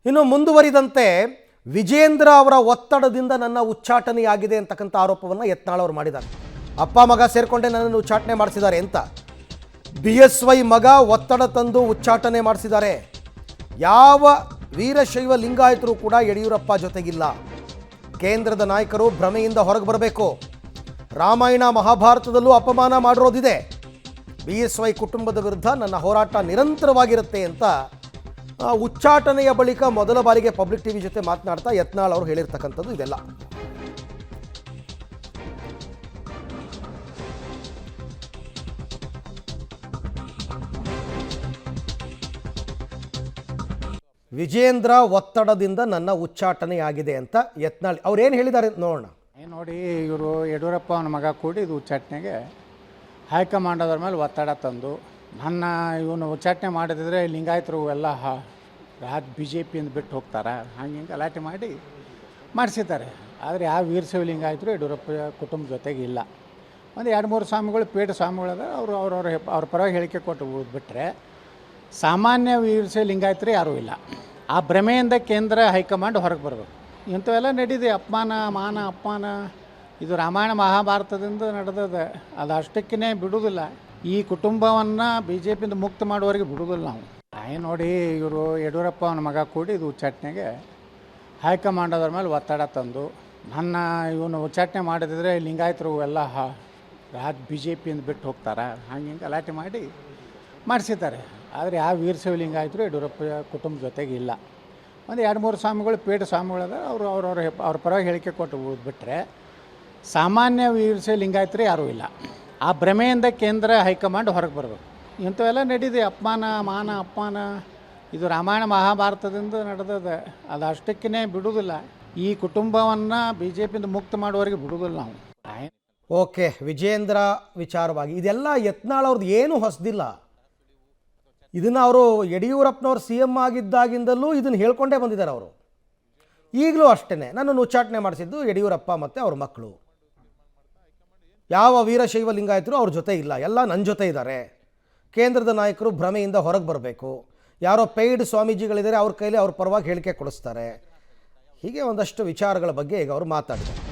ಇನ್ನು ಮುಂದುವರಿದಂತೆ ವಿಜೇಂದ್ರ ಅವರ ಒತ್ತಡದಿಂದ ನನ್ನ ಉಚ್ಚಾಟನೆಯಾಗಿದೆ ಅಂತಕ್ಕಂಥ ಆರೋಪವನ್ನು ಯತ್ನಾಳ್ ಅವರು ಮಾಡಿದ್ದಾರೆ. ಅಪ್ಪ ಮಗ ಸೇರಿಕೊಂಡೇ ನನ್ನನ್ನು ಉಚ್ಚಾಟನೆ ಮಾಡಿಸಿದ್ದಾರೆ ಅಂತ BSY ಮಗ ಒತ್ತಡ ತಂದು ಉಚ್ಚಾಟನೆ ಮಾಡಿಸಿದ್ದಾರೆ. ಯಾವ ವೀರಶೈವ ಲಿಂಗಾಯತರು ಕೂಡ ಯಡಿಯೂರಪ್ಪ ಜೊತೆಗಿಲ್ಲ. ಕೇಂದ್ರದ ನಾಯಕರು ಭ್ರಮೆಯಿಂದ ಹೊರಗೆ ಬರಬೇಕು. ರಾಮಾಯಣ ಮಹಾಭಾರತದಲ್ಲೂ ಅಪಮಾನ ಮಾಡಿರೋದಿದೆ. BSY ಕುಟುಂಬದ ವಿರುದ್ಧ ನನ್ನ ಹೋರಾಟ ನಿರಂತರವಾಗಿರುತ್ತೆ ಅಂತ ಉಚ್ಚಾಟನೆಯ ಬಳಿಕ ಮೊದಲ ಬಾರಿಗೆ ಪಬ್ಲಿಕ್ ಟಿವಿ ಜೊತೆ ಮಾತನಾಡ್ತಾ ಯತ್ನಾಳ್ ಅವರು ಹೇಳಿರ್ತಕ್ಕಂಥದ್ದು ಇದೆಲ್ಲ. ವಿಜೇಂದ್ರ ಒತ್ತಡದಿಂದ ನನ್ನ ಉಚ್ಚಾಟನೆಯಾಗಿದೆ ಅಂತ ಯತ್ನಾಳ್ ಅವ್ರು ಏನು ಹೇಳಿದ್ದಾರೆ ನೋಡೋಣ. ನೋಡಿ, ಇವರು ಯಡಿಯೂರಪ್ಪ ಅವನ ಮಗ ಕೂಡಿ ಇದು ಉಚ್ಚಾಟನೆಗೆ ಹೈಕಮಾಂಡ್ ಅದರ ಮೇಲೆ ಒತ್ತಡ ತಂದು ನನ್ನ ಇವನು ಉಚ್ಚಾಟನೆ ಮಾಡಿದ್ರೆ ಲಿಂಗಾಯತರು ಎಲ್ಲ BJಪಿಯಿಂದ ಬಿಟ್ಟು ಹೋಗ್ತಾರೆ, ಹಂಗೆ ಗಲಾಟೆ ಮಾಡಿ ಮಾಡಿಸಿದ್ದಾರೆ. ಆದರೆ ಯಾವ ವೀರಶೈವ ಲಿಂಗಾಯತರು ಯಡಿಯೂರಪ್ಪ ಕುಟುಂಬ ಜೊತೆಗೆ ಇಲ್ಲ. ಒಂದು 2-3 ಸ್ವಾಮಿಗಳು ಪೇಟ ಸ್ವಾಮಿಗಳದ ಅವ್ರ ಪರವಾಗಿ ಹೇಳಿಕೆ ಕೊಟ್ಟು ಬಿಟ್ಟರೆ ಸಾಮಾನ್ಯ ವೀರಶೈವ ಲಿಂಗಾಯತರು ಯಾರೂ ಇಲ್ಲ. ಆ ಭ್ರಮೆಯಿಂದ ಕೇಂದ್ರ ಹೈಕಮಾಂಡ್ ಹೊರಗೆ ಬರಬೇಕು. ಇಂಥವೆಲ್ಲ ನಡೀದೆ, ಅಪಮಾನ. ಇದು ರಾಮಾಯಣ ಮಹಾಭಾರತದಿಂದ ನಡೆದದ. ಅದು ಅಷ್ಟಕ್ಕೇ ಬಿಡುವುದಿಲ್ಲ. ಈ ಕುಟುಂಬವನ್ನು BJಪಿಯಿಂದ ಮುಕ್ತ ಮಾಡುವವರೆಗೆ ಬಿಡುವುದಿಲ್ಲ ನಾವು. ನೋಡಿ, ಇವರು ಯಡಿಯೂರಪ್ಪ ಅವನ ಮಗ ಕೂಡಿ ಇದು ಉಚ್ಚಾಟನೆಗೆ ಹೈಕಮಾಂಡ್ ಅದರ ಮೇಲೆ ಒತ್ತಡ ತಂದು ನನ್ನ ಇವನು ಉಚ್ಚಾಟನೆ ಮಾಡಿದ್ರೆ ಲಿಂಗಾಯತರು ಎಲ್ಲ BJಪಿಯಿಂದ ಬಿಟ್ಟು ಹೋಗ್ತಾರೆ, ಹಂಗೆ ಗಲಾಟೆ ಮಾಡಿ ಮಾಡಿಸಿದ್ದಾರೆ. ಆದರೆ ಯಾವ ವೀರಶೈವ ಲಿಂಗಾಯತರು ಯಡಿಯೂರಪ್ಪ ಕುಟುಂಬ ಜೊತೆಗೆ ಇಲ್ಲ. ಒಂದು 2-3 ಸ್ವಾಮಿಗಳು ಪೇಟ ಸ್ವಾಮಿಗಳದ ಅವ್ರ ಪರವಾಗಿ ಹೇಳಿಕೆ ಕೊಟ್ಟು ಬಿಟ್ಟರೆ ಸಾಮಾನ್ಯ ವೀರಶೈವ ಲಿಂಗಾಯತರು ಯಾರೂ ಇಲ್ಲ. ಆ ಭ್ರಮೆಯಿಂದ ಕೇಂದ್ರ ಹೈಕಮಾಂಡ್ ಹೊರಗೆ ಬರಬೇಕು. ಇಂಥವೆಲ್ಲ ನಡೀದೆ, ಅಪಮಾನ. ಇದು ರಾಮಾಯಣ ಮಹಾಭಾರತದಿಂದ ನಡೆದದ. ಅದು ಅಷ್ಟಕ್ಕೇ ಬಿಡುವುದಿಲ್ಲ. ಈ ಕುಟುಂಬವನ್ನು BJಪಿಯಿಂದ ಮುಕ್ತ ಮಾಡುವವರೆಗೆ ಬಿಡುವುದಿಲ್ಲ ನಾವು. ಓಕೆ, ವಿಜೇಂದ್ರ ವಿಚಾರವಾಗಿ ಇದೆಲ್ಲ ಯತ್ನಾಳ್ ಅವ್ರದ್ದು ಏನೂ ಹೊಸದಿಲ್ಲ. ಇದನ್ನು ಅವರು ಯಡಿಯೂರಪ್ಪನವ್ರು CM ಆಗಿದ್ದಾಗಿಂದಲೂ ಇದನ್ನು ಹೇಳ್ಕೊಂಡೇ ಬಂದಿದ್ದಾರೆ. ಅವರು ಈಗಲೂ ಅಷ್ಟೇ, ನನ್ನನ್ನು ಉಚ್ಚಾಟನೆ ಮಾಡಿಸಿದ್ದು ಯಡಿಯೂರಪ್ಪ ಮತ್ತು ಅವ್ರ ಮಕ್ಕಳು. ಯಾವ ವೀರಶೈವ ಲಿಂಗಾಯತರು ಅವ್ರ ಜೊತೆ ಇಲ್ಲ, ಎಲ್ಲ ನನ್ನ ಜೊತೆ ಇದ್ದಾರೆ. ಕೇಂದ್ರದ ನಾಯಕರು ಭ್ರಮೆಯಿಂದ ಹೊರಗೆ ಬರಬೇಕು. ಯಾರೋ ಪೇಯ್ಡ್ ಸ್ವಾಮೀಜಿಗಳಿದ್ದಾರೆ, ಅವ್ರ ಕೈಲಿ ಅವ್ರ ಪರವಾಗಿ ಹೇಳಿಕೆ ಕೊಡಿಸ್ತಾರೆ. ಹೀಗೆ ಒಂದಷ್ಟು ವಿಚಾರಗಳ ಬಗ್ಗೆ ಈಗ ಅವರು ಮಾತಾಡಿದ್ದಾರೆ.